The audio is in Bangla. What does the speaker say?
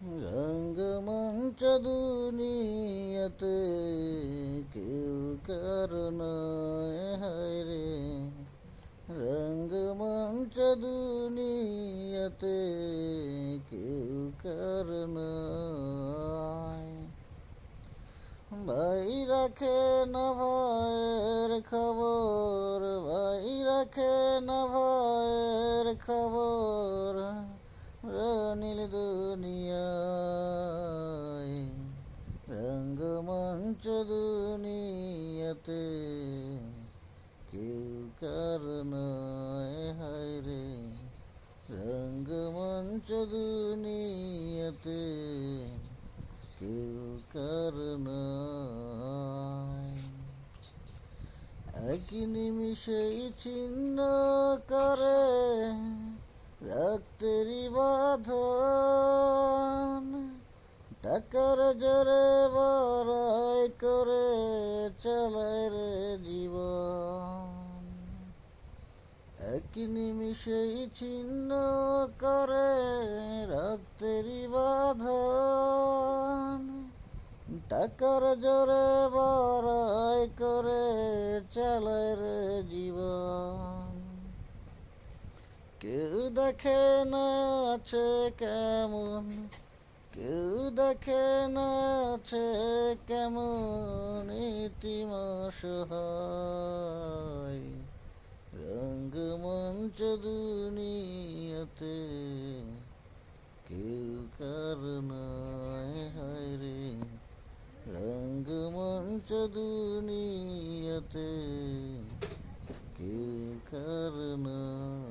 রঙ্গমঞ্চ দুনিয়াতে কেউ কারো নয় হায় রে। রঙ্গমঞ্চ দুনিয়াতে কেউ কারো নয়। ভাই রাখে না ভাইয়ের খবর, ভাই রাখে না ভাইয়ের খবর, রনিল দুনিয়ায়। রঙ্গমঞ্চ দুনিয়াতে কেউ কার নয় হায় রে। রঙ্গমঞ্চ দুনিয়াতে কেউ কার নয়। এক নিমিষেই ছিন্ন করে রক্তেরই বাঁধন, টাকার জোরে বড়াই করে চালায় রে জীবন। এক নিমিষেই ছিন্ন করে রক্তেরই বাঁধন, টাকার জোরে বড়াই করে চালায় রে জীবন। কেউ দেখে না আছে কেমন, কেউ দেখে না আছে কেমন ইতিম অসহায়। রঙ্গমঞ্চ দুনিয়াতে কেউ কার নয় হায় রে। রঙ্গমঞ্চ দুনিয়াতে কেউ কার নয়।